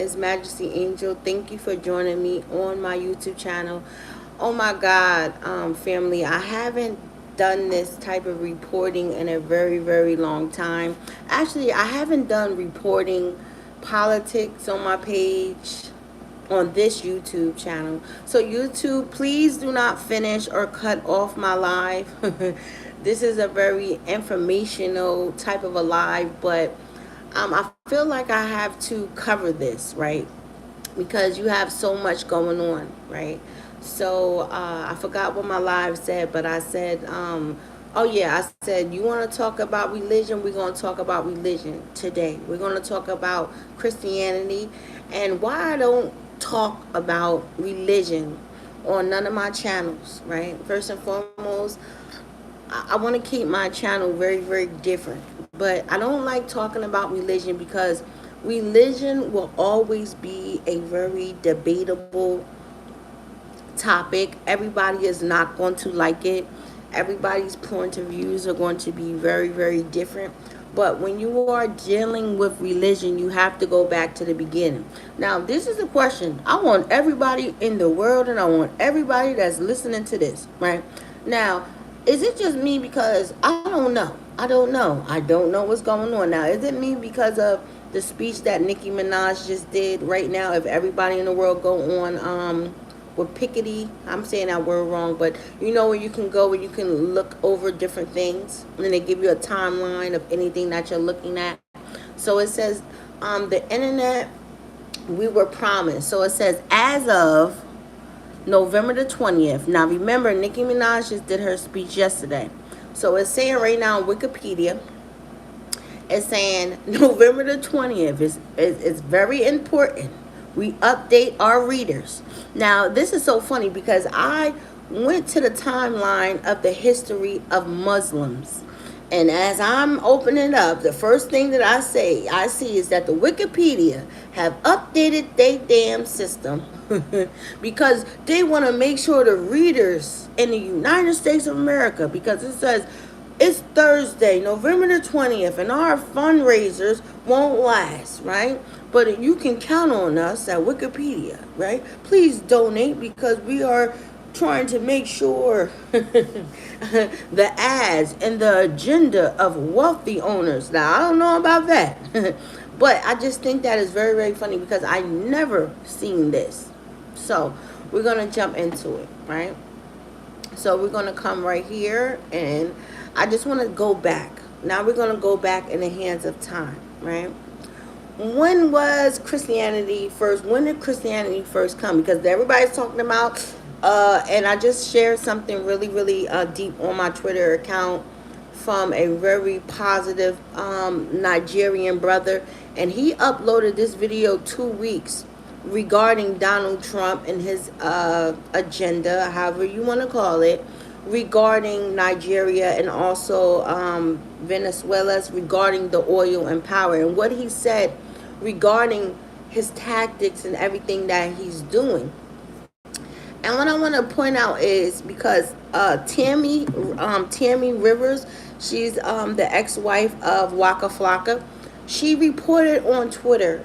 is Majesty Angel. Thank you for joining me on my YouTube channel. Oh my God, family, I haven't done this type of reporting in a very, very long time. Actually, I haven't done reporting politics on my page on this YouTube channel. So YouTube, please do not finish or cut off my live. This is a very informational type of a live, but I feel like I have to cover this, right? Because you have so much going on, right? So I forgot what my live said, but I said, oh yeah, I said, you want to talk about religion? We're going to talk about religion today. We're going to talk about Christianity and why I don't talk about religion on none of my channels, right? First and foremost, I want to keep my channel very, very different. But I don't like talking about religion because religion will always be a very debatable topic. Everybody is not going to like it. Everybody's point of views are going to be very, very different. But when you are dealing with religion, you have to go back to the beginning. Now, this is a question I want everybody in the world, and I want everybody that's listening to this, right? Now, is it just me because I don't know? I don't know. I don't know what's going on. Now, is it me because of the speech that Nicki Minaj just did right now? If everybody in the world go on with Pickety, I'm saying that word wrong, but you know where you can go where you can look over different things, and then they give you a timeline of anything that you're looking at. So it says the internet, we were promised. So it says as of November the 20th. Now remember, Nicki Minaj just did her speech yesterday. So it's saying right now on Wikipedia, it's saying November the 20th is very important. We update our readers. Now, this is so funny because I went to the timeline of the history of Muslims. And as I'm opening up, the first thing that I see is that the Wikipedia have updated their damn system because they want to make sure the readers in the United States of America, because it says it's Thursday, November the 20th, and our fundraisers won't last, right? But you can count on us at Wikipedia, right? Please donate because we are trying to make sure the ads and the agenda of wealthy owners. Now, I don't know about that, but I just think that is very, very funny because I never seen this. So we're going to jump into it, right? So we're going to come right here, and I just want to go back. Now we're going to go back in the hands of time, right? When was Christianity first? When did Christianity first come? Because everybody's talking about, and I just shared something really, really deep on my Twitter account from a very positive Nigerian brother, and he uploaded this video 2 weeks regarding Donald Trump and his agenda, however you want to call it, regarding Nigeria and also Venezuela's regarding the oil and power, and what he said regarding his tactics and everything that he's doing. And what I want to point out is because Tammy Rivers, she's the ex-wife of Waka Flocka, she reported on Twitter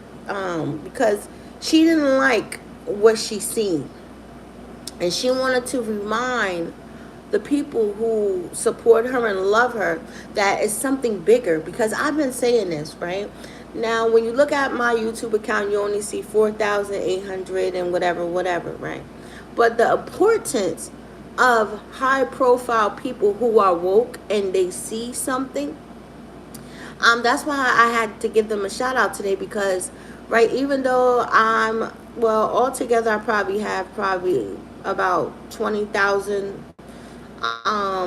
because she didn't like what she seen, and she wanted to remind the people who support her and love her that it's something bigger. Because I've been saying this, right? Now, when you look at my YouTube account, you only see 4,800 and whatever, right? But the importance of high-profile people who are woke and they see something, that's why I had to give them a shout-out today because, right, even though altogether I probably have about 20,000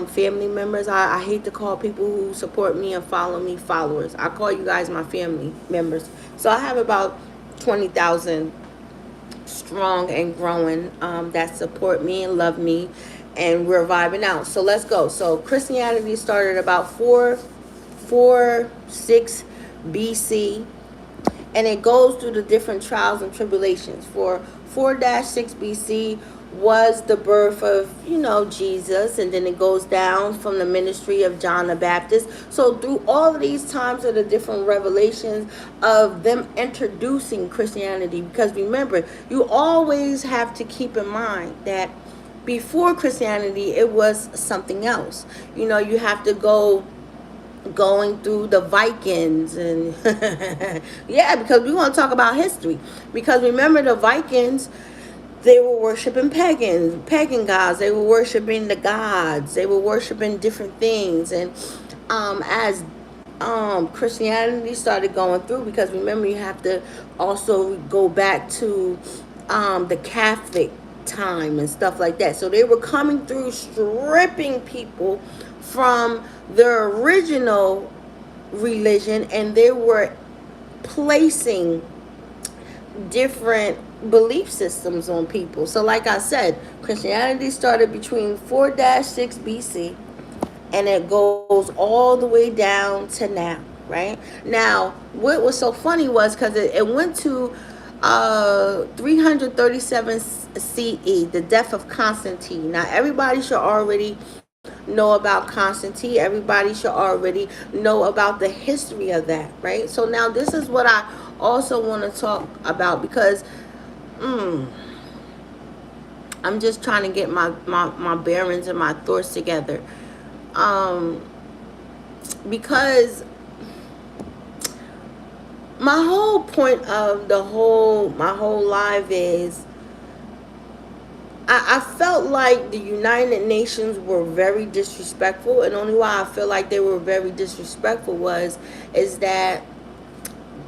family members. I hate to call people who support me and follow me followers. I call you guys my family members. So I have about 20,000 strong and growing that support me and love me, and we're vibing out. So let's go. So Christianity started about 446 BC, and it goes through the different trials and tribulations. For 4-6 BC was the birth of, Jesus, and then it goes down from the ministry of John the Baptist. So through all of these times of the different revelations of them introducing Christianity, because remember, you always have to keep in mind that before Christianity it was something else. You have to going through the Vikings and yeah, because we want to talk about history. Because remember, the Vikings, they were worshiping pagan gods. They were worshiping the gods. They were worshiping different things. And as Christianity started going through, because remember, you have to also go back to the Catholic time and stuff like that. So they were coming through, stripping people from their original religion, and they were placing different belief systems on people. So like I said, Christianity started between 4-6 BC, and it goes all the way down to now, right? Now, what was so funny was because it went to 337 CE, the death of Constantine. Now, everybody should already know about Constantine. Everybody should already know about the history of that, right? So now this is what I also want to talk about, because I'm just trying to get my bearings and my thoughts together. Because my whole point of my whole life is, I felt like the United Nations were very disrespectful, and only why I feel like they were very disrespectful is that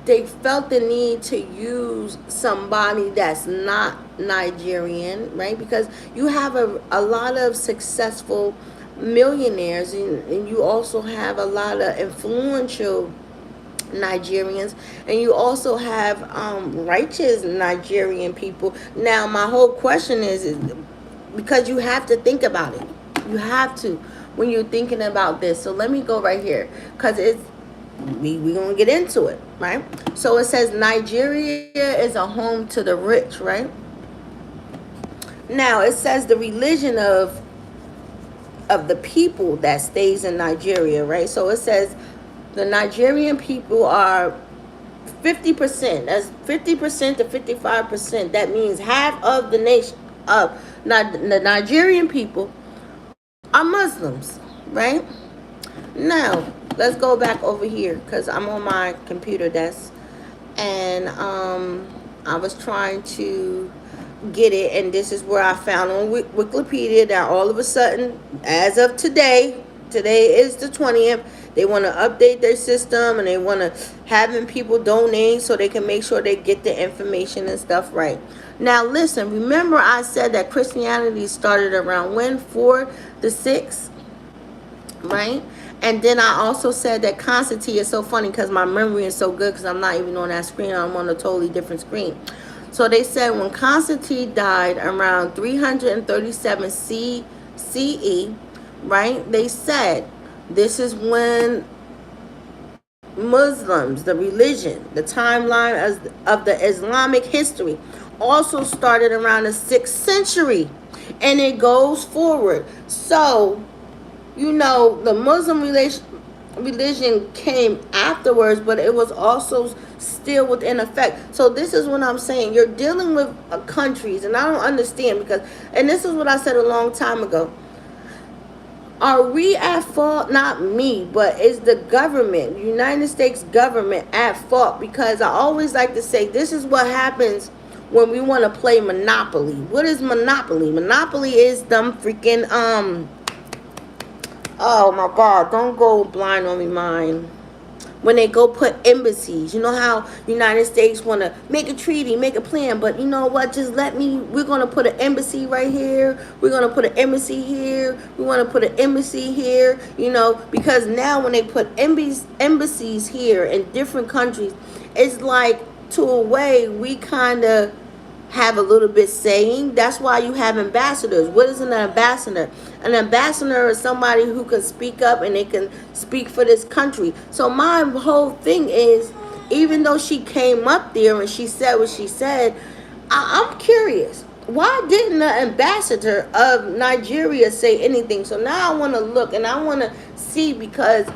they felt the need to use somebody that's not Nigerian, right? Because you have a lot of successful millionaires, and you also have a lot of influential Nigerians, and you also have righteous Nigerian people. Now, my whole question is because you have to think about it. You have to when you're thinking about this. So let me go right here, because we're going to get into it, right? So it says Nigeria is a home to the rich, right? Now, it says the religion of the people that stays in Nigeria, right? So it says the Nigerian people are 50%. That's 50% to 55%. That means half of the nation of the Nigerian people are Muslims, right? Now, let's go back over here, because I'm on my computer desk, and I was trying to get it, and this is where I found on Wikipedia that all of a sudden, as of today is the 20th, they want to update their system, and they want to having people donate so they can make sure they get the information and stuff right. Now listen, remember I said that Christianity started around when? 4-6, right? And then I also said that Constantine, is so funny because my memory is so good, because I'm not even on that screen. I'm on a totally different screen. So they said when Constantine died around 337 CE, right? They said this is when Muslims, the religion, the timeline of the Islamic history, also started around the 6th century, and it goes forward. So, the Muslim religion came afterwards, but it was also still within effect. So this is what I'm saying. You're dealing with countries, and I don't understand, and this is what I said a long time ago. Are we at fault? Not me, but is the government, United States government, at fault? Because I always like to say, this is what happens when we want to play Monopoly. What is Monopoly? Monopoly is them freaking, oh my God, don't go blind on me, mine. When they go put embassies, you know how United States want to make a treaty, make a plan, but you know what, we're going to put an embassy right here, we're going to put an embassy here, we want to put an embassy here, because now when they put embassies here in different countries, it's like, to a way, we kind of have a little bit saying. That's why you have ambassadors. What is an ambassador? An ambassador is somebody who can speak up, and they can speak for this country. So my whole thing is, even though she came up there and she said what she said, I'm curious. why didn't the ambassador of Nigeria say anything? So now I want to look and I want to see, because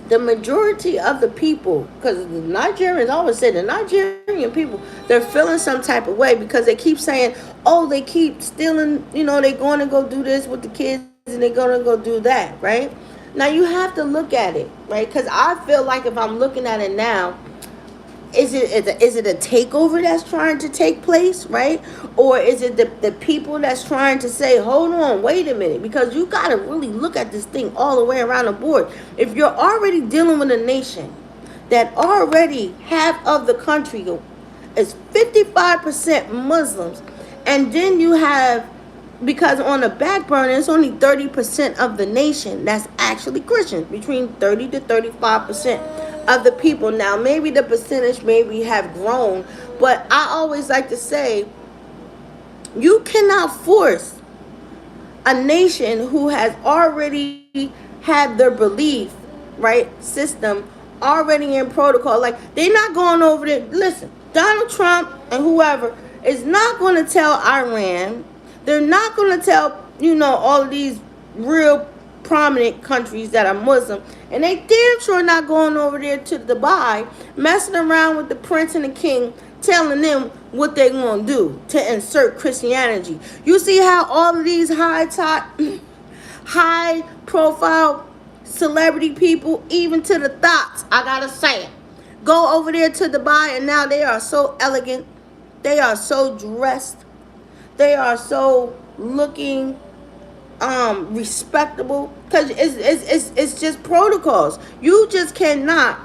the majority of the people, because the Nigerians always say the Nigerian people, they're feeling some type of way because they keep saying, oh, they keep stealing, they're going to go do this with the kids and they're going to go do that, right? Now you have to look at it, right? Because I feel like if I'm looking at it now, is it a takeover that's trying to take place, right? Or is it the people that's trying to say, hold on, wait a minute, because you got to really look at this thing all the way around the board. If you're already dealing with a nation that already half of the country is 55% Muslims, and then you have, because on the back burner it's only 30% of the nation that's actually Christians, between 30 to 35% of the people. Now maybe the percentage maybe have grown, but I always like to say, you cannot force a nation who has already had their belief, right, system already in protocol. Like, they're not going over there. Listen, Donald Trump and whoever is not going to tell Iran, they're not going to tell, all of these real prominent countries that are Muslim, and they damn sure not going over there to Dubai, messing around with the prince and the king, telling them what they gonna do to insert Christianity. You see how all of these high profile celebrity people, even to the thoughts, I gotta say it, go over there to Dubai, and now they are so elegant, they are so dressed, they are so looking respectable, because it's just protocols. You just cannot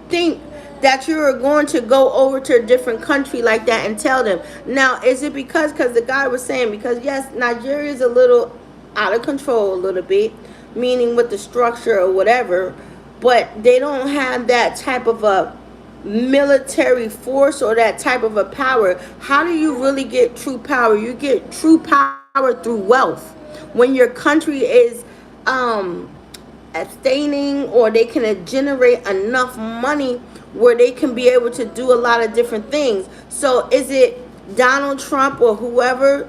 think that you're going to go over to a different country like that and tell them. Now, is it because the guy was saying, because yes, Nigeria is a little out of control a little bit, meaning with the structure or whatever, but they don't have that type of a military force or that type of a power. How do you really get true power? You get true power through wealth. When your country is abstaining, or they can generate enough money where they can be able to do a lot of different things. So is it Donald Trump or whoever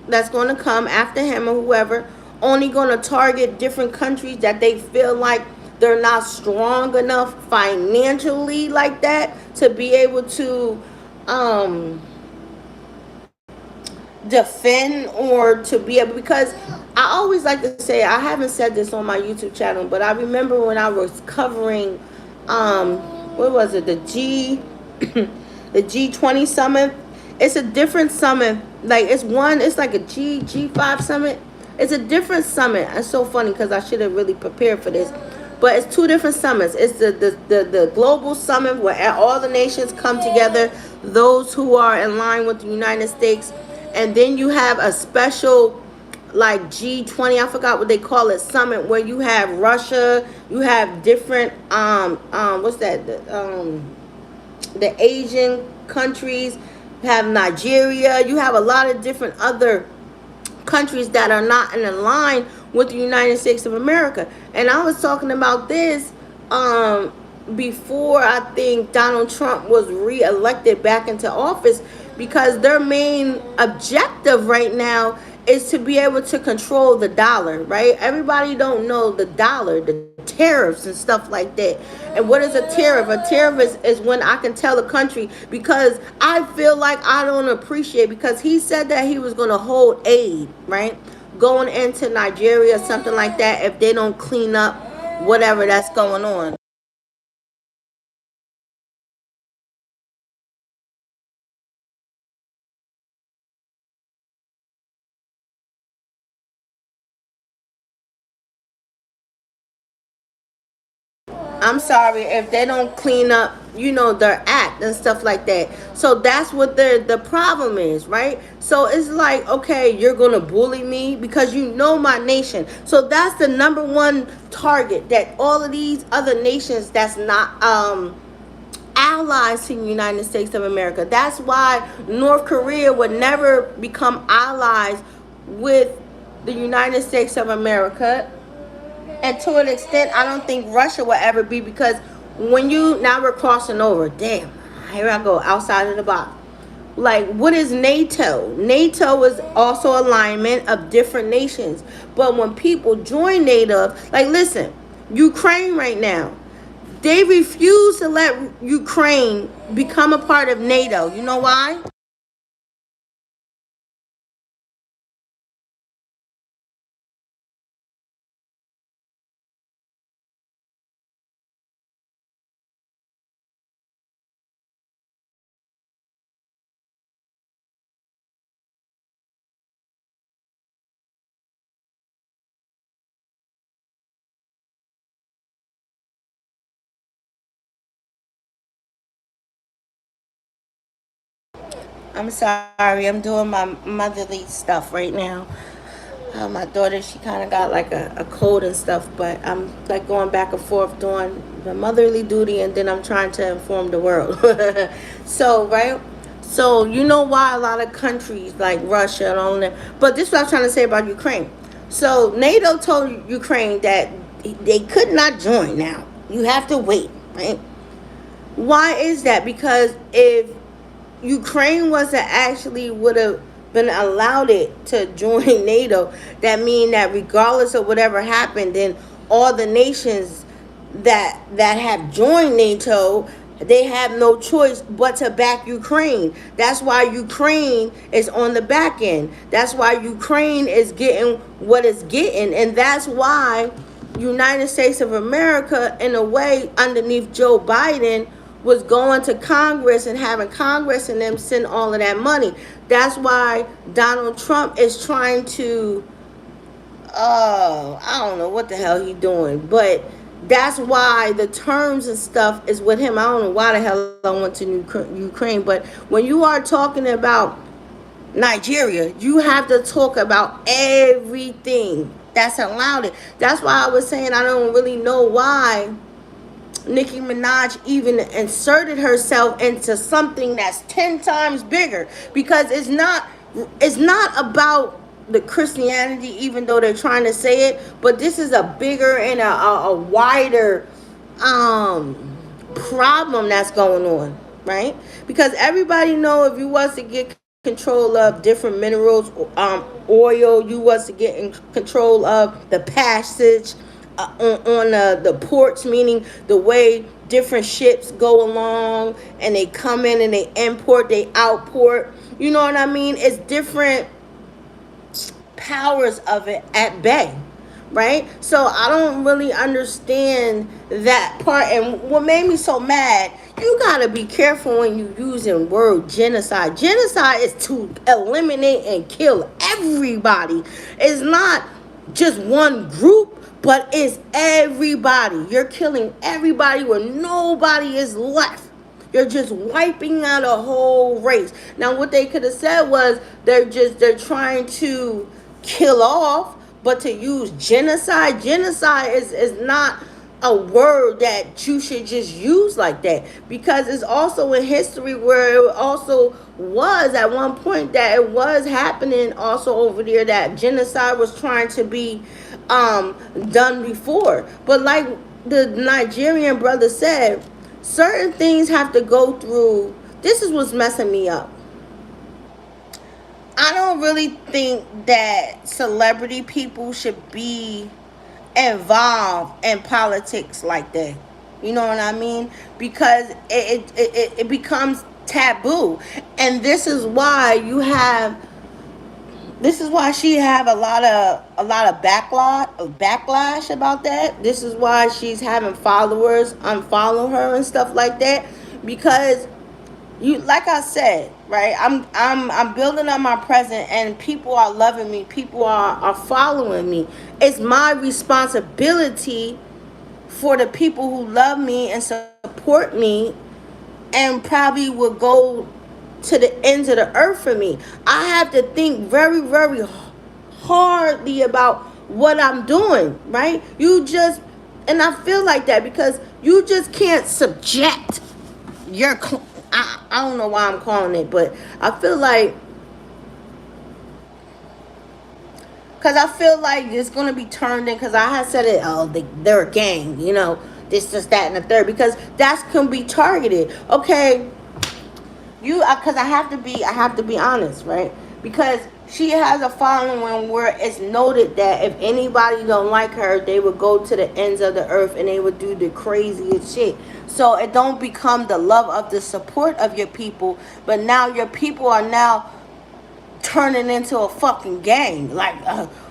that's going to come after him, or whoever, only going to target different countries that they feel like they're not strong enough financially like that to be able to defend, or to be able, because I always like to say, I haven't said this on my YouTube channel, but I remember when I was covering what was it, the G20 summit. It's a different summit. Like, it's like a G5 summit. It's a different summit. It's so funny because I should have really prepared for this. But it's two different summits. It's the global summit where all the nations come together, those who are in line with the United States. And then you have a special, like, G20, I forgot what they call it, summit, where you have Russia, you have different what's that, the Asian countries, you have Nigeria, you have a lot of different other countries that are not in line with the United States of America. And I was talking about this before I think Donald Trump was re-elected back into office, because their main objective right now is to be able to control the dollar, right? Everybody don't know the dollar, the tariffs and stuff like that. And what is a tariff? A tariff is when I can tell a country, because I feel like I don't appreciate, because he said that he was going to hold aid, right, going into Nigeria, something like that, if they don't clean up whatever that's going on. I'm sorry, if they don't clean up, their act and stuff like that. So that's what the problem is, right? So it's like, okay, you're gonna bully me because you know my nation. So that's the number one target that all of these other nations that's not allies to the United States of America. That's why North Korea would never become allies with the United States of America. And to an extent, I don't think Russia will ever be, because now we're crossing over. Damn, here I go, outside of the box. Like, what is NATO? NATO is also alignment of different nations. But when people join NATO, like, listen, Ukraine right now, they refuse to let Ukraine become a part of NATO. You know why? I'm sorry, I'm doing my motherly stuff right now. My daughter, she kind of got like a cold and stuff, but I'm like going back and forth doing the motherly duty, and then I'm trying to inform the world. So, right? So, you know why a lot of countries like Russia and all that, but this is what I'm trying to say about Ukraine. So, NATO told Ukraine that they could not join now. You have to wait, right? Why is that? Because if Ukraine was to actually would have been allowed it to join NATO, that mean that regardless of whatever happened, then all the nations that have joined NATO, they have no choice but to back Ukraine. That's why Ukraine is on the back end. That's why Ukraine is getting what it's getting, and that's why United States of America, in a way, underneath Joe Biden, was going to Congress and having Congress and them send all of that money. That's why Donald Trump is trying to, I don't know what the hell he doing, but that's why the terms and stuff is with him. I don't know why the hell I went to Ukraine, but when you are talking about Nigeria, you have to talk about everything that's allowed it. That's why I was saying I don't really know why Nicki Minaj even inserted herself into something that's 10 times bigger, because it's not about the Christianity, even though they're trying to say it, but this is a bigger and a wider problem that's going on, right? Because everybody know, if you was to get control of different minerals, oil, you was to get in control of the passage on the ports, meaning the way different ships go along and they come in and they import, they outport, you know what I mean? It's different powers of it at bay, right? So I don't really understand that part. And what made me so mad, you gotta be careful when you using word genocide. Genocide is to eliminate and kill everybody. It's not just one group, but it's everybody. You're killing everybody where nobody is left. You're just wiping out a whole race. Now, what they could have said was they're trying to kill off, but to use genocide is not a word that you should just use like that, because it's also in history where it also was at one point that it was happening also over there, that genocide was trying to be done before. But like the Nigerian brother said, certain things have to go through. This is what's messing me up. I don't really think that celebrity people should be involved in politics like that. You know what I mean? Because it becomes taboo. And this is why she have a lot of backlash about that. This is why she's having followers unfollow her and stuff like that, because you, like I said, right, I'm building up my presence, and people are loving me, people are following me. It's my responsibility for the people who love me and support me and probably will go to the ends of the earth for me. I have to think very, very hardly about what I'm doing, right? And I feel like that because you just can't subject your, I don't know why I'm calling it, but I feel like, because I feel like it's going to be turned in, because I had said it, they're a gang, this, that, and the third, because that's can be targeted. Okay, you, because I have to be honest, right? Because she has a following where it's noted that if anybody don't like her, they would go to the ends of the earth and they would do the craziest shit. So it don't become the love of the support of your people, but now your people are now turning into a fucking gang. Like,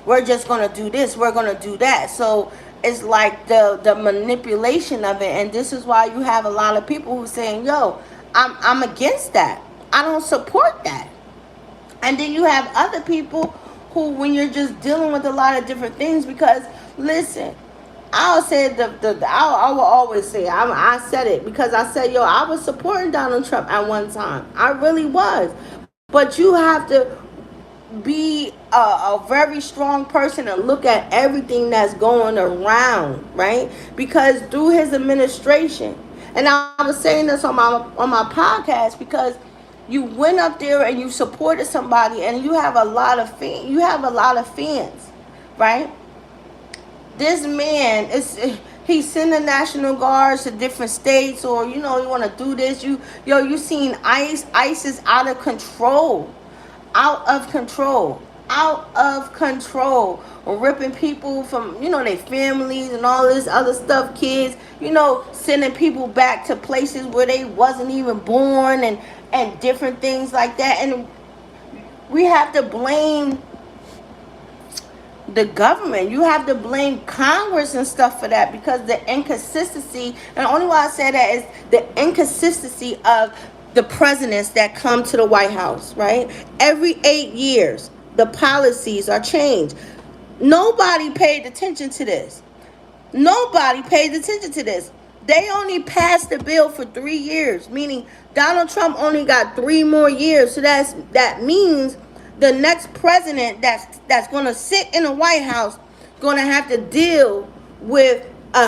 we're just gonna do this, we're gonna do that. So it's like the manipulation of it, and this is why you have a lot of people who saying, "Yo, I'm against that. I don't support that." And then you have other people who, when you're just dealing with a lot of different things, because listen, I'll say I will always say, I said it because I said, yo, I was supporting Donald Trump at one time. I really was. But you have to be a very strong person and look at everything that's going around, right? Because through his administration, and I was saying this on my podcast, because you went up there and you supported somebody, and you have a lot of fans, right? This man is, he's sending national guards to different states, or you want to do this, you seen ICE is out of control, out of control, out of control, ripping people from their families and all this other stuff, kids, sending people back to places where they wasn't even born, and different things like that. And we have to blame the government. You have to blame Congress and stuff for that, because the inconsistency, and the only why I say that is the inconsistency of the presidents that come to the White House, right? Every 8 years, the policies are changed. Nobody paid attention to this. Nobody paid attention to this. They only passed the bill for 3 years, meaning Donald Trump only got 3 more years. So that means the next president that's going to sit in the White House going to have to deal with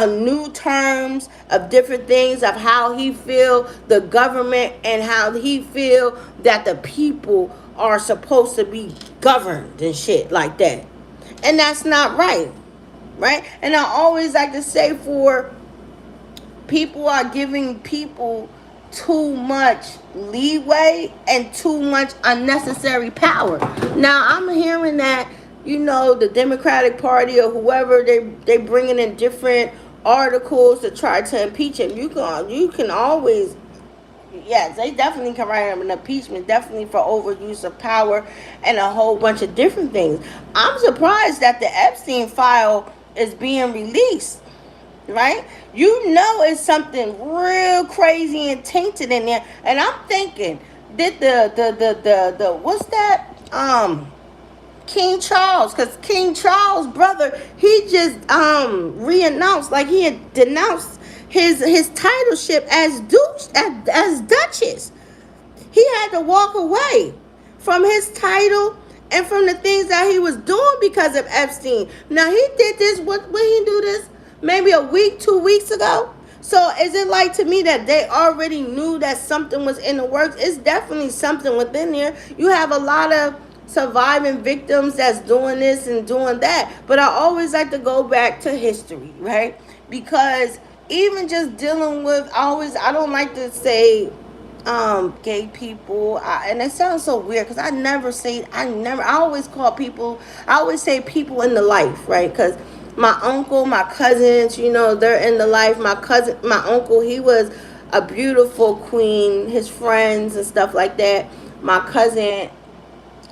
new terms of different things, of how he feel the government, and how he feel that the people are supposed to be governed and shit like that. And that's not right, right? And I always like to say, for people are giving people too much leeway and too much unnecessary power. Now I'm hearing that the Democratic Party or whoever, they bringing in different articles to try to impeach him. You can always, yes, they definitely can write him an impeachment, definitely for overuse of power and a whole bunch of different things. I'm surprised that the Epstein file is being released, right? It's something real crazy and tainted in there. And I'm thinking, did the what's that? King Charles, because King Charles' brother, he just reannounced, like he had denounced his titleship as Duchess. He had to walk away from his title and from the things that he was doing because of Epstein. Now he did this. When he do this? Maybe a week, 2 weeks ago. So is it like, to me, that they already knew that something was in the works? It's definitely something within there. You have a lot of surviving victims that's doing this and doing that. But I always like to go back to history, right? Because even just dealing with, I don't like to say gay people, and it sounds so weird, because I always say people in the life, right? Because my uncle, my cousins, they're in the life. My uncle, he was a beautiful queen, his friends and stuff like that. My cousin,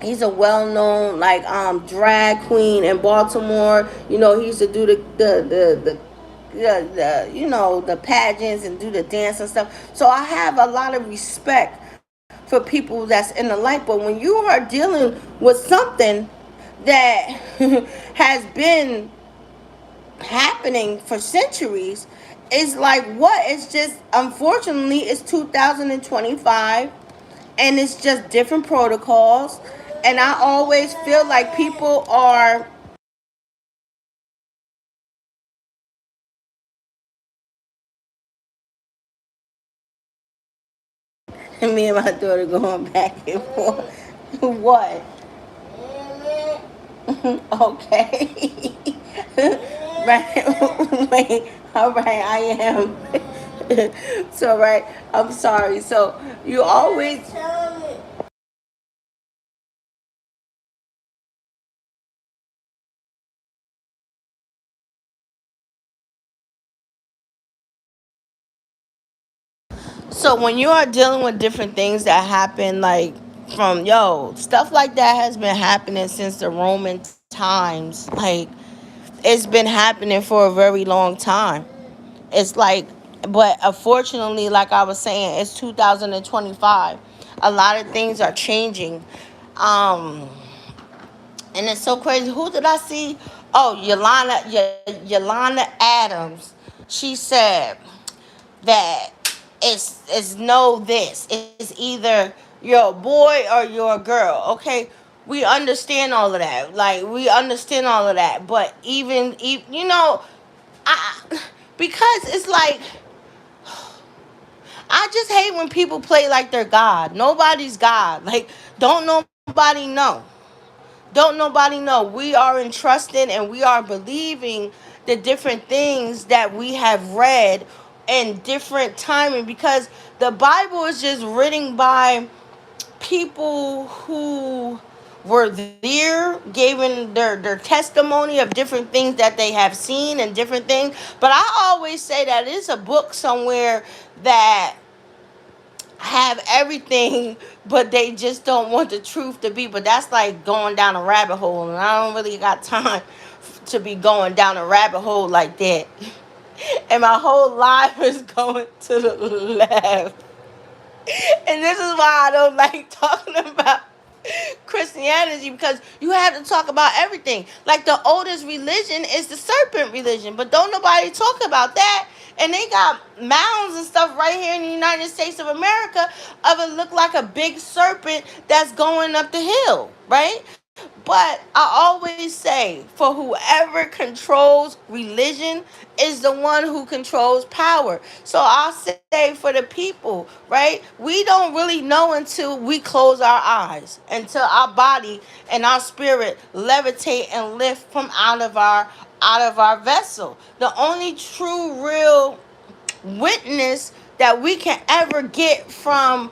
he's a well-known drag queen in Baltimore. He used to do the pageants and do the dance and stuff. So I have a lot of respect for people that's in the light. But when you are dealing with something that has been happening for centuries, it's like, what? It's just, unfortunately, it's 2025, and it's just different protocols. And I always feel like people are and me and my daughter going back and forth. What? Okay. Right. Wait. All right. I am. So right, I'm sorry. So you always. So when you are dealing with different things that happen, like from stuff like that has been happening since the Roman times. Like it's been happening for a very long time. It's like, but unfortunately, like I was saying, it's 2025. A lot of things are changing. Um, and it's so crazy. Who did I see? Oh, Yolanda Adams. She said that it's no this. It's either you're a boy or you're a girl. Okay, we understand all of that. Like we understand all of that. But I because it's like I just hate when people play like they're God. Nobody's God. Like don't nobody know. Don't nobody know. We are entrusted and we are believing the different things that we have read in different timing because the Bible is just written by people who were there, giving their testimony of different things that they have seen and different things. But I always say that it's a book somewhere that have everything, but they just don't want the truth to be. But that's like going down a rabbit hole, and I don't really got time to be going down a rabbit hole like that. And my whole life is going to the left. And this is why I don't like talking about Christianity because you have to talk about everything. Like the oldest religion is the serpent religion, but don't nobody talk about that. And they got mounds and stuff right here in the United States of America of it look like a big serpent that's going up the hill, right? But I always say, for whoever controls religion is the one who controls power. So I'll say for the people, right? We don't really know until we close our eyes, until our body and our spirit levitate and lift from out of our vessel. The only true, real witness that we can ever get from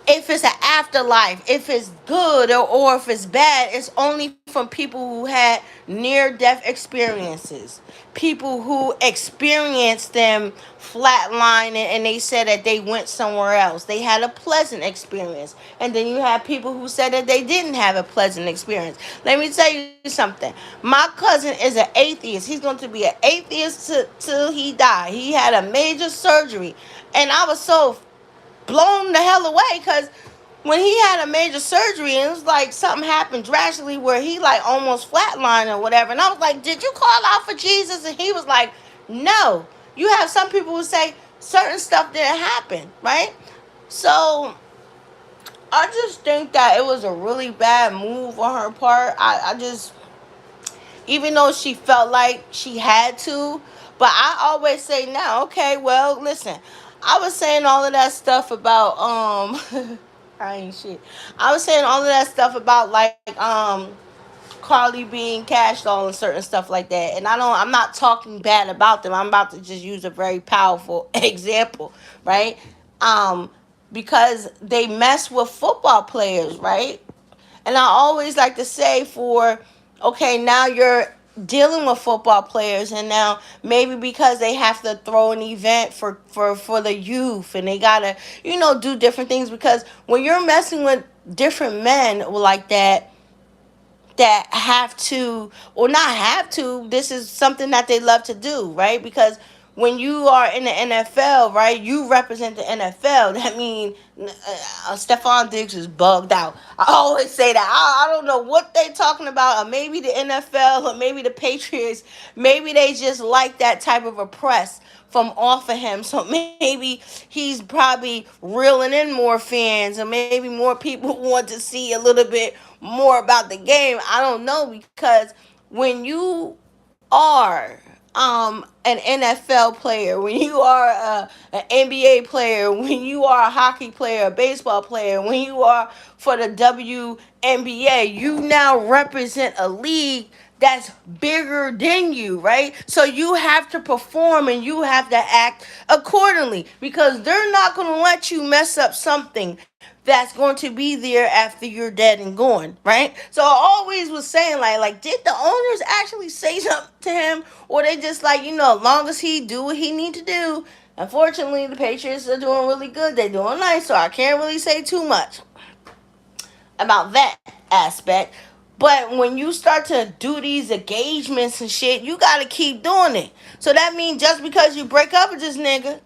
if it's an afterlife, if it's good or if it's bad, it's only from people who had near death experiences. People who experienced them flatlining and they said that they went somewhere else. They had a pleasant experience. And then you have people who said that they didn't have a pleasant experience. Let me tell you something. My cousin is an atheist. He's going to be an atheist till he die. He had a major surgery. And I was so blown the hell away because when he had a major surgery and it was like something happened drastically where he like almost flatlined or whatever, and I was like, did you call out for Jesus? And he was like, no. You have some people who say certain stuff didn't happen, right? So I just think that it was a really bad move on her part. I just, even though she felt like she had to, but I always say now, okay, well, listen, I was saying all of that stuff about I ain't shit. I was saying all of that stuff about like Carly being cashed on and certain stuff like that. And I'm not talking bad about them. I'm about to just use a very powerful example, right? Um because they mess with football players, right? And I always like to say okay, now you're dealing with football players and now maybe because they have to throw an event for the youth and they gotta, do different things because when you're messing with different men like that have to or not have to, this is something that they love to do, right? Because when you are in the NFL, right, you represent the NFL. That means Stephon Diggs is bugged out. I always say that. I don't know what they talking about, or maybe the NFL, or maybe the Patriots. Maybe they just like that type of a press from off of him. So maybe he's probably reeling in more fans, or maybe more people want to see a little bit more about the game. I don't know because when you are an NFL player, when you are an NBA player, when you are a hockey player, a baseball player, when you are for the WNBA, you now represent a league that's bigger than you, right? So you have to perform and you have to act accordingly, because they're not going to let you mess up something that's going to be there after you're dead and gone, right? So I always was saying, like did the owners actually say something to him, or they just like, as long as he do what he need to do. Unfortunately, the Patriots are doing really good. They're doing nice, so I can't really say too much about that aspect. But when you start to do these engagements and shit, you gotta keep doing it. So that means just because you break up with this nigga,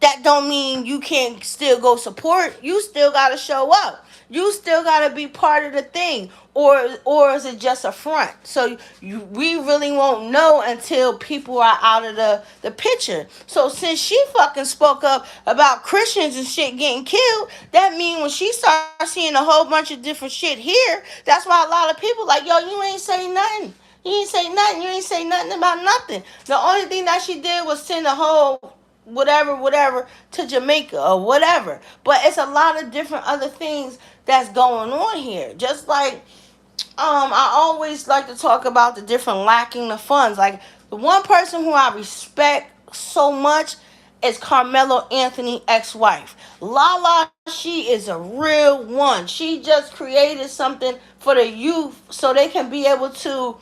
that don't mean you can't still go support. You still gotta show up. You still gotta be part of the thing. Or is it just a front? So we really won't know until people are out of the picture. So since she fucking spoke up about Christians and shit getting killed, that means when she starts seeing a whole bunch of different shit here, that's why a lot of people like, yo, you ain't say nothing. You ain't say nothing. You ain't say nothing about nothing. The only thing that she did was send a whole whatever to Jamaica or whatever. But it's a lot of different other things that's going on here. Just like I always like to talk about the different lacking of funds. Like the one person who I respect so much is Carmelo Anthony ex-wife. Lala, she is a real one. She just created something for the youth so they can be able to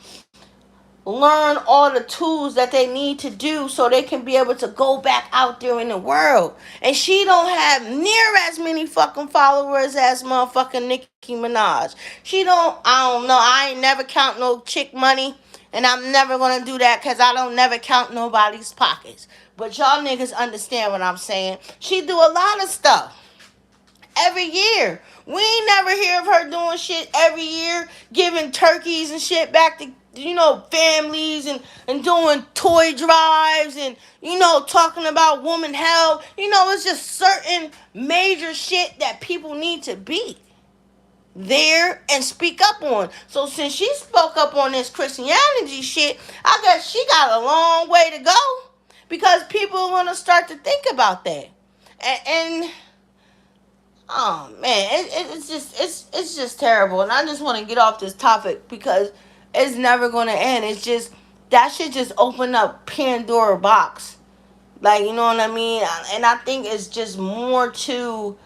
learn all the tools that they need to do so they can be able to go back out there in the world. And she don't have near as many fucking followers as motherfucking Nicki Minaj. She don't, I don't know, I ain't never count no chick money, and I'm never gonna do that because I don't never count nobody's pockets. But y'all niggas understand what I'm saying. She do a lot of stuff every year. We ain't never hear of her doing shit every year, giving turkeys and shit back to, families, and doing toy drives, and, talking about woman health. It's just certain major shit that people need to be there and speak up on. So since she spoke up on this Christianity shit, I guess she got a long way to go, because people are going to start to think about that. And oh man, it's just terrible, and I just want to get off this topic because it's never gonna end. It's just that should just open up Pandora box, like, you know what I mean. And I think it's just more to,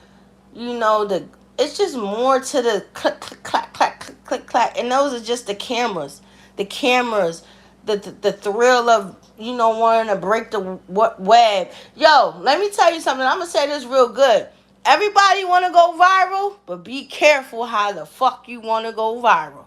the it's just more to the click click clack clack click click clack, and those are just the cameras, the thrill of wanting to break the web. Yo, let me tell you something. I'm gonna say this real good. Everybody want to go viral, but be careful how the fuck you want to go viral.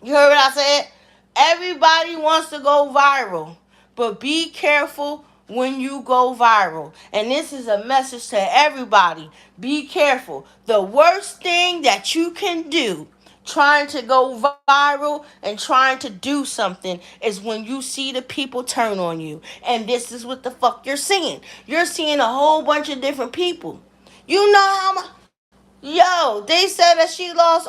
You heard what I said? Everybody wants to go viral, but be careful when you go viral. And this is a message to everybody. Be careful. The worst thing that you can do trying to go viral and trying to do something is when you see the people turn on you. And this is what the fuck you're seeing. You're seeing a whole bunch of different people. You know how much? Yo, they said she lost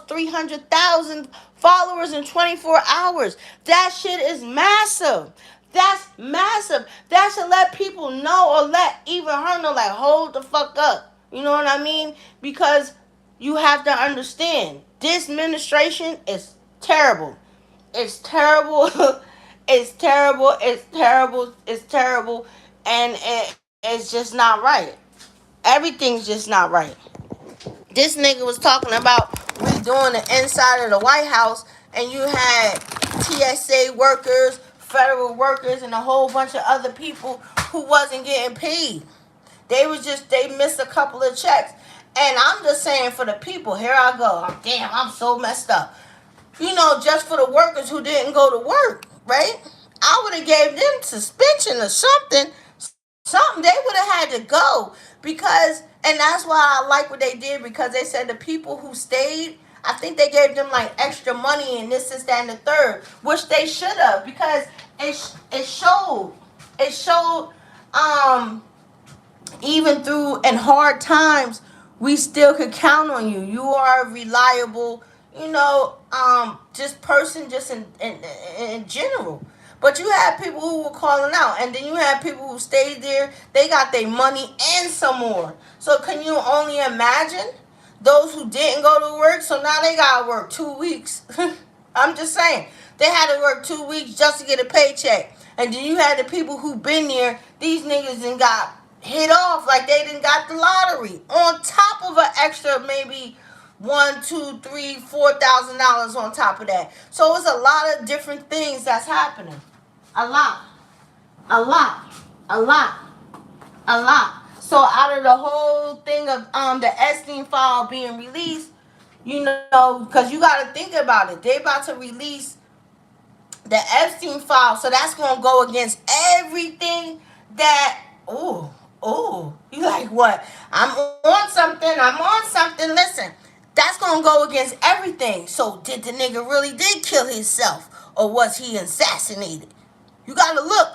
300,000 followers in 24 hours. That shit is massive. That's massive. That should let people know, or let even her know, like, hold the fuck up. You know what I mean? Because you have to understand, this administration is terrible. It's terrible. It's terrible. It's terrible. It's terrible. And it's just not right. Everything's just not right. This nigga was talking about redoing the inside of the White House, and you had TSA workers, federal workers, and a whole bunch of other people who wasn't getting paid. They missed a couple of checks. And I'm just saying, for the people, here I go. Damn, I'm so messed up. Just for the workers who didn't go to work, right? I would have gave them suspension or something. Something, they would have had to go, because, and that's why I like what they did, because they said the people who stayed, I think they gave them like extra money and this, that, and the third, which they should have, because it showed even through in hard times, we still could count on you. You are a reliable, just person, just in general. But you had people who were calling out, and then you had people who stayed there. They got their money and some more. So can you only imagine? those who didn't go to work, so now they gotta work 2 weeks. I'm just saying. They had to work 2 weeks just to get a paycheck. And then you had the people who been there, these niggas done got hit off like they done got the lottery. On top of an extra maybe one, two, three, $4,000 on top of that. So it's a lot of different things that's happening. A lot. A lot. A lot. A lot. So out of the whole thing of the Epstein file being released, you know, because you got to think about it. They about to release the Epstein file, so that's going to go against everything that, you like what? I'm on something. Listen, that's going to go against everything. So did the nigga really did kill himself, or was he assassinated? You got to look,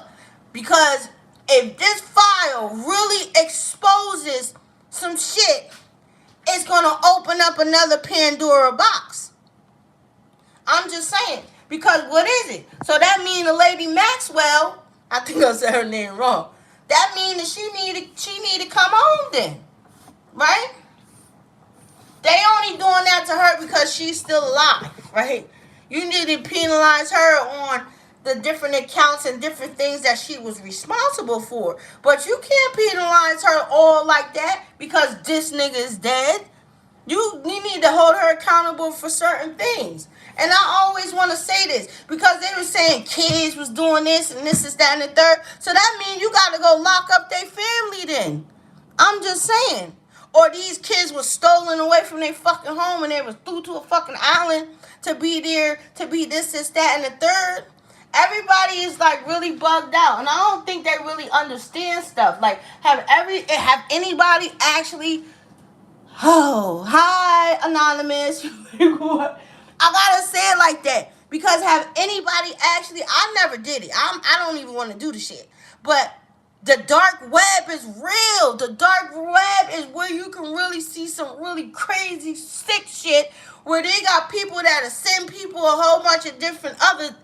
because if this file really exposes some shit, it's going to open up another Pandora box. I'm just saying. Because what is it? So that means the lady Maxwell, I think I said her name wrong. That means that she need to come home then. Right? They only doing that to her because she's still alive. Right? You need to penalize her on the different accounts and different things that she was responsible for. But you can't penalize her all like that because this nigga is dead. You need to hold her accountable for certain things. And I always want to say this because they were saying kids was doing this and this is that and the third. So that means you got to go lock up their family then. I'm just saying. Or these kids were stolen away from their fucking home and they was threw to a fucking island to be there, to be this, that, and the third. Everybody is like really bugged out. And I don't think they really understand stuff. Like, have anybody actually... Oh, hi, Anonymous. I gotta say it like that. Because have anybody actually... I never did it. I don't even want to do the shit. But the dark web is real. The dark web is where you can really see some really crazy, sick shit. Where they got people that send people a whole bunch of different other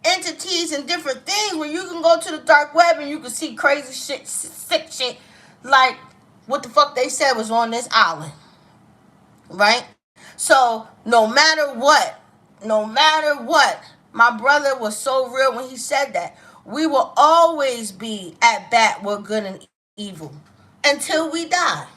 entities and different things. Where you can go to the dark web and you can see crazy shit, sick shit. Like what the fuck they said was on this island. Right? So, no matter what, my brother was so real when he said that. We will always be at bat with good and evil until we die.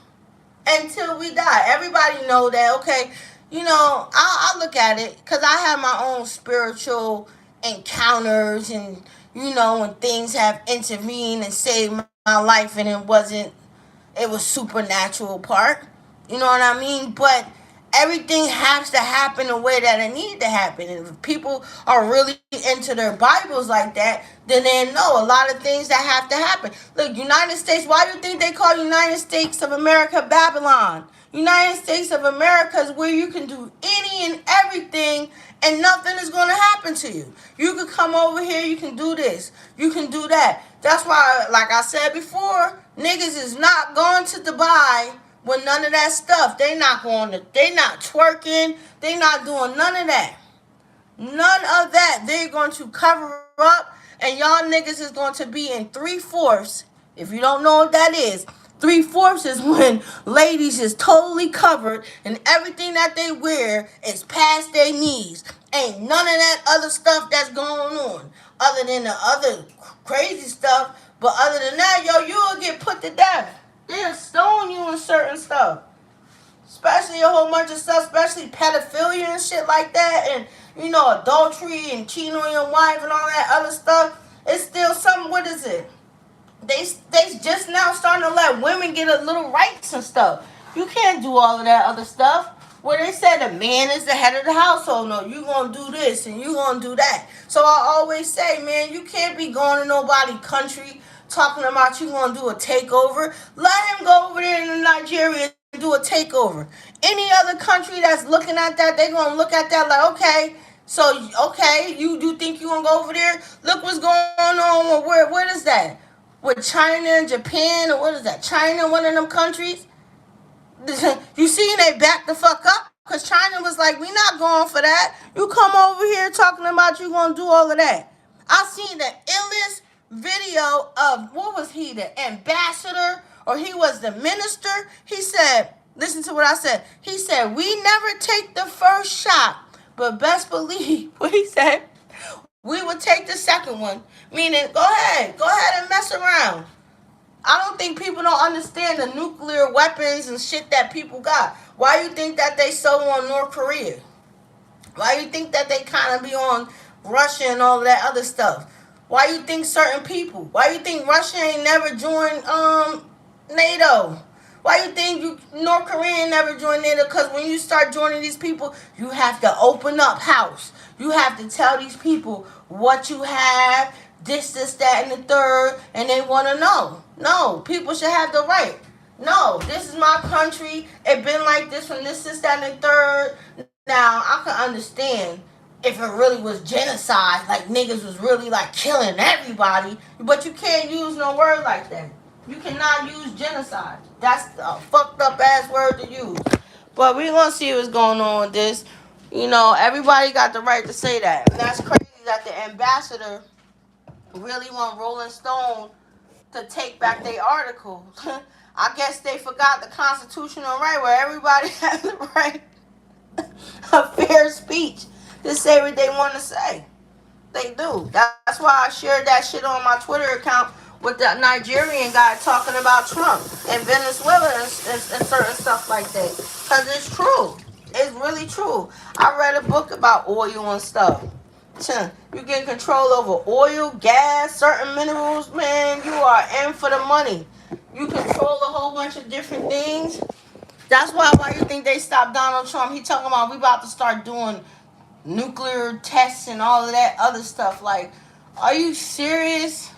Until we die. Everybody know that, okay? You know, I look at it because I have my own spiritual encounters and, you know, when things have intervened and saved my life and it was supernatural part. You know what I mean? But everything has to happen the way that it needs to happen. And if people are really into their Bibles like that, then they know a lot of things that have to happen. Look, United States, why do you think they call United States of America Babylon? United States of America is where you can do any and everything and nothing is going to happen to you. You can come over here, you can do this, you can do that. That's why, like I said before, niggas is not going to Dubai with none of that stuff. They not twerking. They not doing none of that. None of that. They're going to cover up. And y'all niggas is going to be in 3/4. If you don't know what that is, 3/4 is when ladies is totally covered and everything that they wear is past their knees. Ain't none of that other stuff that's going on. Other than the other crazy stuff. But other than that, you will get put to death. They'll stone you in certain stuff. Especially a whole bunch of stuff, especially pedophilia and shit like that. And, you know, adultery and cheating on your wife and all that other stuff. It's still something, what is it? They just now starting to let women get a little rights and stuff. You can't do all of that other stuff. Where they said the man is the head of the household. No, you going to do this and you going to do that. So I always say, man, you can't be going to nobody's country talking about you going to do a takeover. Let him go over there in Nigeria and do a takeover. Any other country that's looking at that, they going to look at that like, okay, so, okay, you think you going to go over there? Look what's going on. Where is that? With China and Japan, or what is that? China, one of them countries? You see, they backed the fuck up. Because China was like, we not going for that. You come over here talking about you going to do all of that. I seen the illest video of, what was he, the ambassador, or he was the minister. He said, Listen to what I said. He said, we never take the first shot, but best believe what he said. We would take the second one. Meaning, go ahead and mess around. I don't think people don't understand the nuclear weapons and shit that people got. Why you think that they so on North Korea? Why you think that they kind of be on Russia and all of that other stuff? Why you think certain people? Why you think Russia ain't never joined NATO? Why you think North Korea ain't never joined NATO? Because when you start joining these people, you have to open up house. You have to tell these people what you have, this, that, and the third, and they want to know. No, people should have the right. No, this is my country. It been like this from this, that, and the third. Now, I can understand if it really was genocide, like niggas was really like killing everybody, but you can't use no word like that. You cannot use genocide. That's a fucked up ass word to use. But we're gonna see what's going on with this. You know, everybody got the right to say that. And that's crazy that the ambassador really want Rolling Stone to take back their article. I guess they forgot the constitutional right where everybody has the right of fair speech to say what they want to say. They do. That's why I shared that shit on my Twitter account with the Nigerian guy talking about Trump and Venezuela and certain stuff like that. Because it's true. It's really true. I read a book about oil and stuff. You get control over oil, gas, certain minerals, man, you are in for the money. You control a whole bunch of different things. That's why you think they stopped Donald Trump. He talking about we about to start doing nuclear tests and all of that other stuff. Like, are you serious?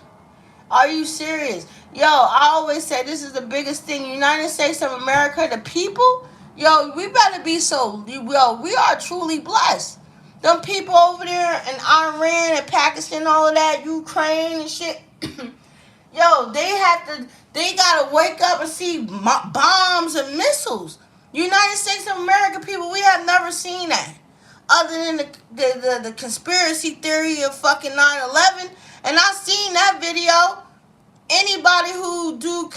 Are you serious? Yo, I always say this is the biggest thing. United States of America, the people, yo, we better be so, yo, we are truly blessed. Them people over there in Iran and Pakistan, all of that, Ukraine and shit, yo, they gotta wake up and see bombs and missiles. United States of America people, we have never seen that. Other than the conspiracy theory of fucking 9/11, and I seen that video. Anybody who do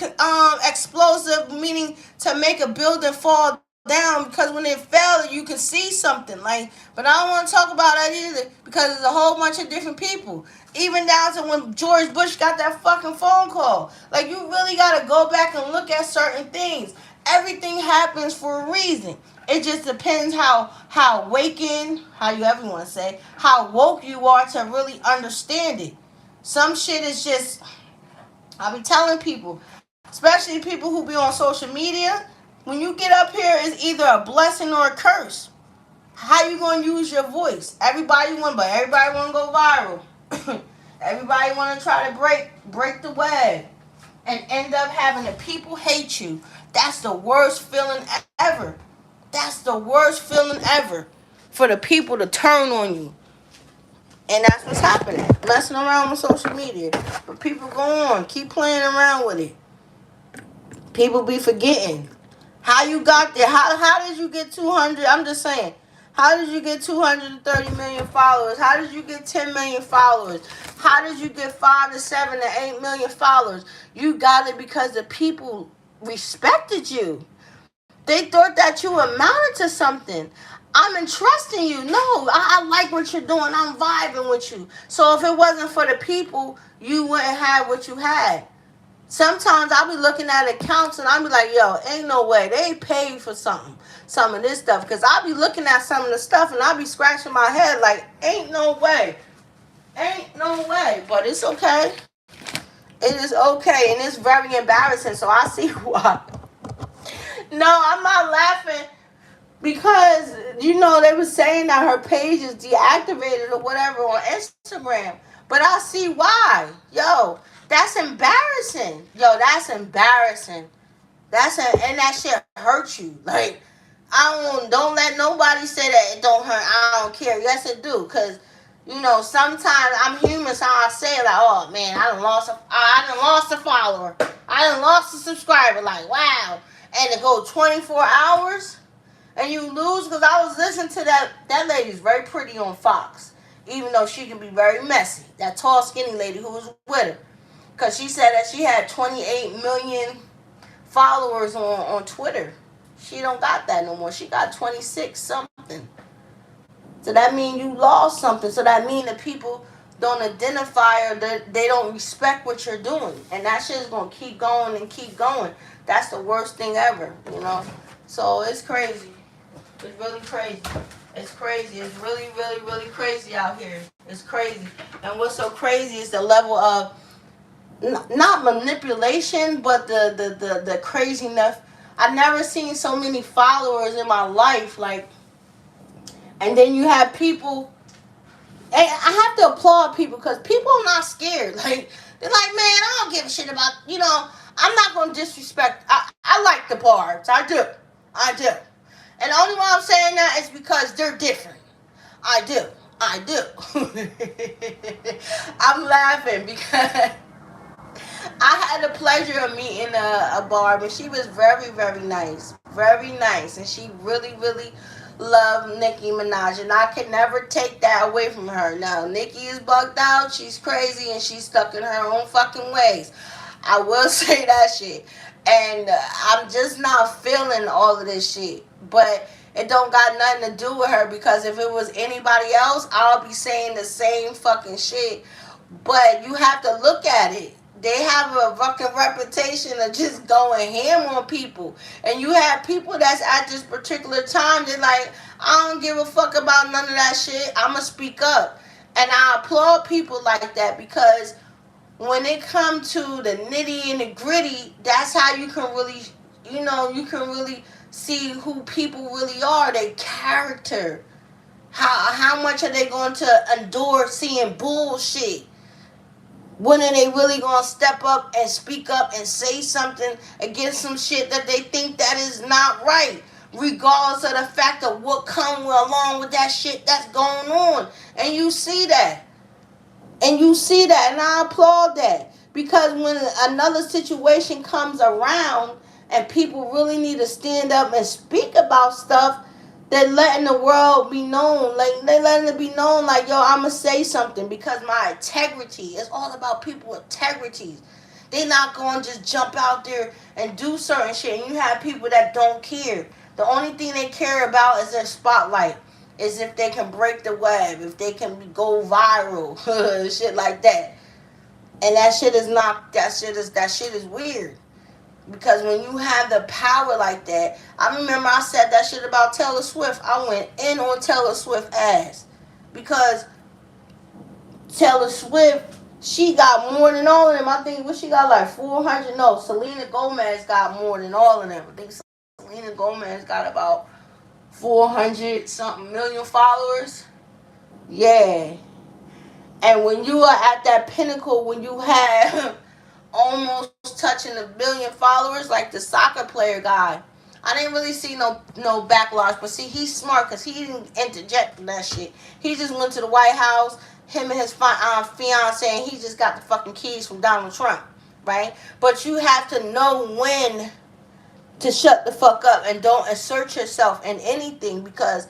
explosive, meaning to make a building fall down, because when it fell, you can see something. Like, but I don't want to talk about that either because there's a whole bunch of different people. Even down to when George Bush got that fucking phone call. Like, you really got to go back and look at certain things. Everything happens for a reason. It just depends how waking, how you ever want to say, how woke you are to really understand it. Some shit is just, I be telling people, especially people who be on social media, when you get up here, it's either a blessing or a curse. How you gonna use your voice? Everybody want to go viral. Everybody want to try to break the web, and end up having the people hate you. That's the worst feeling ever. That's the worst feeling ever, for the people to turn on you. And that's what's happening. Messing around with social media. But people go on. Keep playing around with it. People be forgetting. How you got there? How did you get 200? I'm just saying. How did you get 230 million followers? How did you get 10 million followers? How did you get 5 to 7 to 8 million followers? You got it because the people respected you. They thought that you amounted to something. I'm entrusting you. No, I like what you're doing. I'm vibing with you. So if it wasn't for the people, you wouldn't have what you had. Sometimes I'll be looking at accounts and I'll be like, yo, ain't no way. They paid for some of this stuff. Because I'll be looking at some of the stuff and I'll be scratching my head like, ain't no way. Ain't no way. But it's okay. It is okay. And it's very embarrassing. So I see why. No, I'm not laughing because, they were saying that her page is deactivated or whatever on Instagram. But I see why. Yo, that's embarrassing. Yo, that's embarrassing. And that shit hurts you. Like, don't let nobody say that it don't hurt. I don't care. Yes, it do. Because, sometimes I'm human, so I say like, oh, man, I done lost a follower. I done lost a subscriber. Like, wow. And to go 24 hours and you lose, because I was listening to that lady's very pretty on Fox, even though she can be very messy. That tall, skinny lady who was with her. Because she said that she had 28 million followers on Twitter. She don't got that no more. She got 26 something. So that means you lost something. So that means that people don't identify or that they don't respect what you're doing. And that shit is going to keep going and keep going. That's the worst thing ever, you know. So it's crazy. It's really crazy. It's crazy. It's really, really, really crazy out here. It's crazy. And what's so crazy is the level of not manipulation, but the craziness. I've never seen so many followers in my life. Like, and then you have people. And I have to applaud people because people are not scared. Like, they're like, man, I don't give a shit about, you know, I'm not going to disrespect. I like the barbs. I do. I do. And the only why I'm saying that is because they're different. I do. I do. I'm laughing because I had the pleasure of meeting a barb, and she was very, very nice. Very nice. And she really, really loved Nicki Minaj. And I could never take that away from her. Now, Nicki is bugged out. She's crazy, and she's stuck in her own fucking ways. I will say that shit. And I'm just not feeling all of this shit. But it don't got nothing to do with her, because if it was anybody else, I'll be saying the same fucking shit. But you have to look at it. They have a fucking reputation of just going ham on people. And you have people that's at this particular time, they're like, I don't give a fuck about none of that shit. I'ma speak up. And I applaud people like that, because when it comes to the nitty and the gritty, that's how you can really, you know, you can really see who people really are, their character. How much are they going to endure seeing bullshit? When are they really going to step up and speak up and say something against some shit that they think that is not right, regardless of the fact of what comes along with that shit that's going on? And you see that. And you see that, and I applaud that. Because when another situation comes around and people really need to stand up and speak about stuff, they're letting the world be known. Like, they're letting it be known, like, yo, I'm going to say something because my integrity. It's all about people's integrity. They're not going to just jump out there and do certain shit. And you have people that don't care. The only thing they care about is their spotlight. Is if they can break the web, if they can go viral, shit like that. And that shit is weird. Because when you have the power like that, I remember I said that shit about Taylor Swift. I went in on Taylor Swift ass. Because Taylor Swift, she got more than all of them. I think, what she got, like 400? No, Selena Gomez got more than all of them. I think Selena Gomez got about 400 something million followers. Yeah. And when you are at that pinnacle, when you have almost touching a billion followers, like the soccer player guy, I didn't really see no backlash. But see, he's smart because he didn't interject that shit. He just went to the White House, him and his fiance, and he just got the fucking keys from Donald Trump, right? But you have to know when to shut the fuck up and don't assert yourself in anything. Because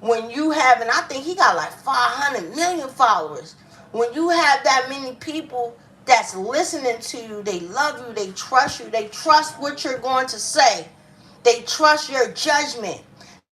when you have, and I think he got like 500 million followers, when you have that many people that's listening to you, they love you, they trust you, they trust what you're going to say, they trust your judgment,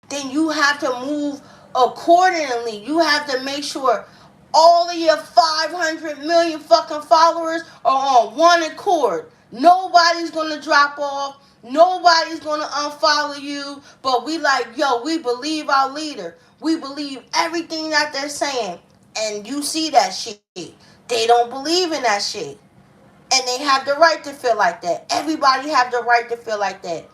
then you have to move accordingly. You have to make sure all of your 500 million fucking followers are on one accord. Nobody's going to drop off. Nobody's going to unfollow you. But we like, yo, we believe our leader. We believe everything that they're saying. And you see that shit. They don't believe in that shit. And they have the right to feel like that. Everybody have the right to feel like that.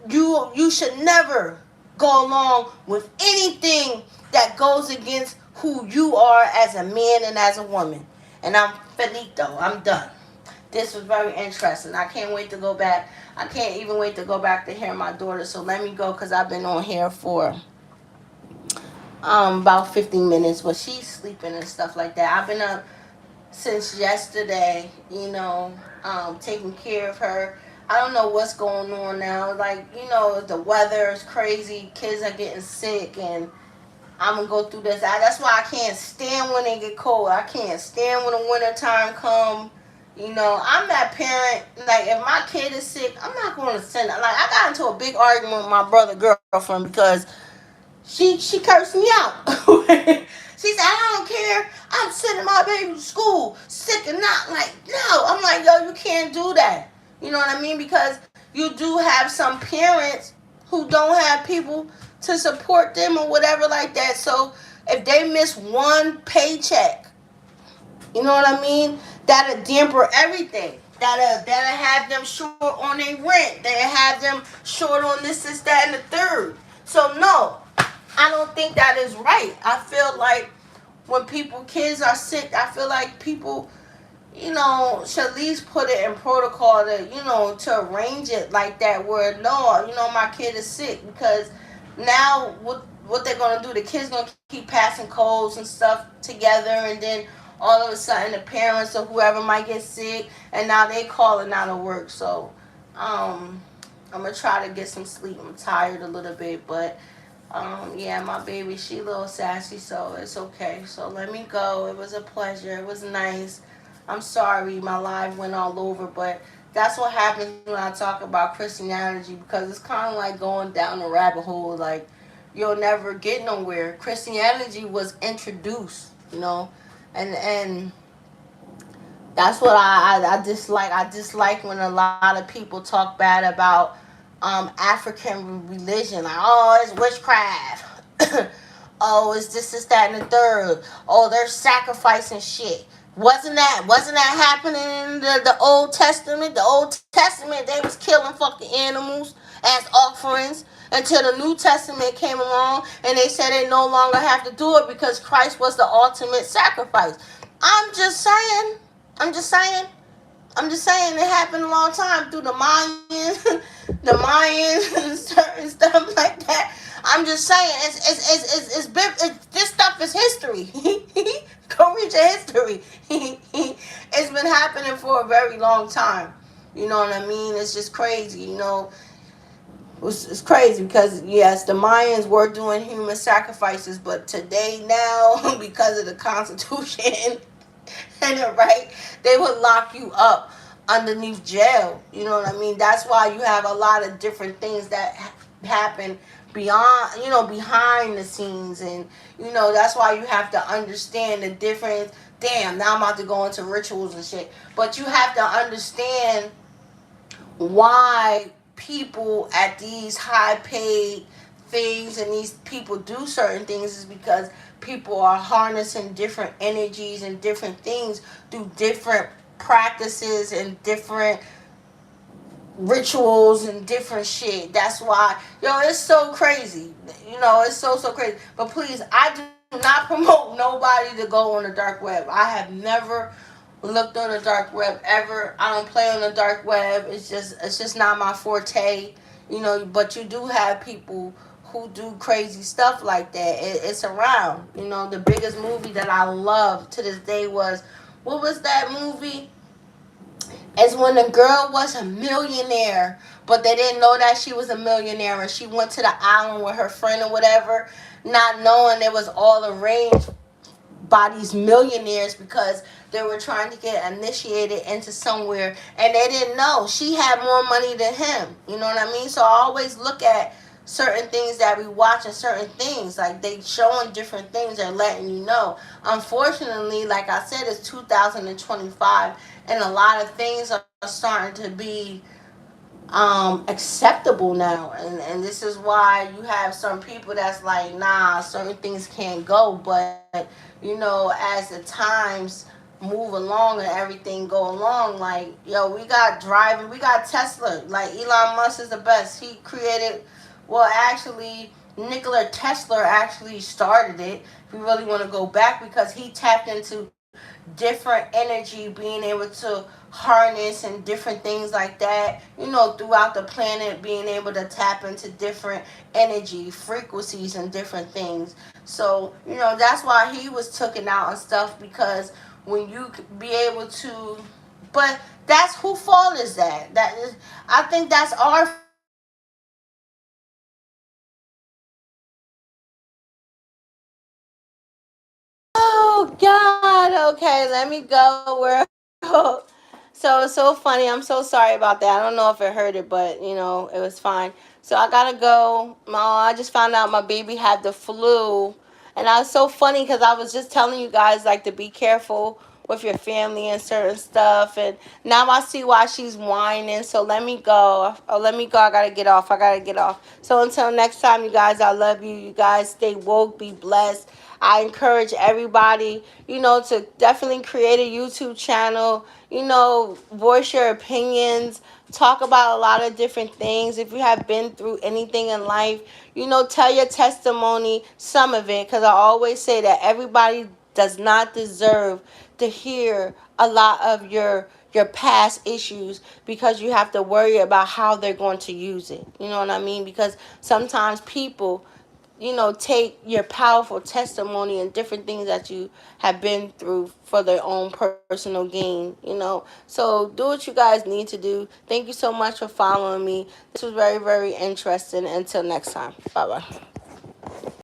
You should never go along with anything that goes against who you are as a man and as a woman. And I'm finito. I'm done. This was very interesting. I can't wait to go back. I can't even wait to go back to hear my daughter. So let me go, because I've been on here for about 15 minutes. But she's sleeping and stuff like that. I've been up since yesterday, you know, taking care of her. I don't know what's going on now. Like, you know, the weather is crazy. Kids are getting sick, and I'm going to go through this. That's why I can't stand when they get cold. I can't stand when the winter time come. I'm that parent. Like, if my kid is sick, I'm not going to send it. Like, I got into a big argument with my brother girlfriend because she cursed me out. She said, "I don't care. I'm sending my baby to school, sick or not." Like, no. I'm like, yo, you can't do that. You know what I mean? Because you do have some parents who don't have people to support them or whatever like that. So if they miss one paycheck, you know what I mean? That'll damper everything. That'll have them short on their rent. That'll have them short on this, that, and the third. So no, I don't think that is right. I feel like when kids are sick, I feel like people, should at least put it in protocol to, to arrange it like that where no, my kid is sick because now what they're gonna do, the kids gonna keep passing colds and stuff together and then all of a sudden the parents or whoever might get sick and now they calling out of work. So um I'm gonna try to get some sleep. I'm tired a little bit, but yeah, my baby, she a little sassy, so it's okay. So let me go. It was a pleasure. It was nice. I'm sorry my live went all over, but that's what happens when I talk about Christianity because it's kind of like going down a rabbit hole. Like, you'll never get nowhere. Christianity was introduced, and that's what I dislike. I dislike when a lot of people talk bad about African religion. Like, oh, it's witchcraft. Oh, it's this, that, and the third. Oh, they're sacrificing shit. Wasn't that happening in the Old Testament? The Old Testament, they was killing fucking animals as offerings until the New Testament came along and they said they no longer have to do it because Christ was the ultimate sacrifice. I'm just saying. I'm just saying. I'm just saying it happened a long time through the Mayans, the Mayans and certain stuff like that. I'm just saying this stuff is history. Go read your history. It's been happening for a very long time. You know what I mean? It's just crazy. It's crazy because yes, the Mayans were doing human sacrifices, but today now because of the Constitution and right, they would lock you up underneath jail. You know what I mean? That's why you have a lot of different things that happen beyond, behind the scenes, and that's why you have to understand the difference. Damn, now I'm about to go into rituals and shit, but you have to understand why people at these high paid things and these people do certain things is because people are harnessing different energies and different things through different practices and different rituals and different shit. That's why, it's so crazy. It's so crazy. But please, I do not promote nobody to go on the dark web. I have never looked on the dark web ever. I don't play on the dark web. It's just not my forte. But you do have people who do crazy stuff like that. It's around. The biggest movie that I love to this day was, what was that movie? Is when the girl was a millionaire, but they didn't know that she was a millionaire, and she went to the island with her friend or whatever, not knowing it was all arranged by these millionaires because they were trying to get initiated into somewhere, and they didn't know she had more money than him. You know what I mean? So I always look at certain things that we watch and certain things like they showing different things and letting you know. Unfortunately, like I said, it's 2025 and a lot of things are starting to be acceptable now, and this is why you have some people that's like, nah, certain things can't go. But as the times move along and everything go along, like, we got Tesla. Like, Elon Musk is the best. He created, well, actually Nikola Tesla actually started it, if you really want to go back, because he tapped into different energy, being able to harness and different things like that, throughout the planet, being able to tap into different energy frequencies and different things. So, that's why he was taken out and stuff, because when you be able to, but that's who fault is that? That is, I think that's our fault. Oh God, okay, let me go where So it's so funny. I'm so sorry about that. I don't know if it hurt it, but it was fine. So I gotta go. I just found out my baby had the flu, and I was so funny because I was just telling you guys like to be careful with your family and certain stuff. And now I see why she's whining. So let me go. Oh, let me go. I gotta get off. I gotta get off. So until next time, you guys, I love you. You guys stay woke, be blessed. I encourage everybody, to definitely create a YouTube channel, voice your opinions, talk about a lot of different things. If you have been through anything in life, tell your testimony, some of it, because I always say that everybody does not deserve to hear a lot of your past issues, because you have to worry about how they're going to use it. You know what I mean? Because sometimes people take your powerful testimony and different things that you have been through for their own personal gain. So do what you guys need to do. Thank you so much for following me. This was very, very interesting. Until next time. Bye bye.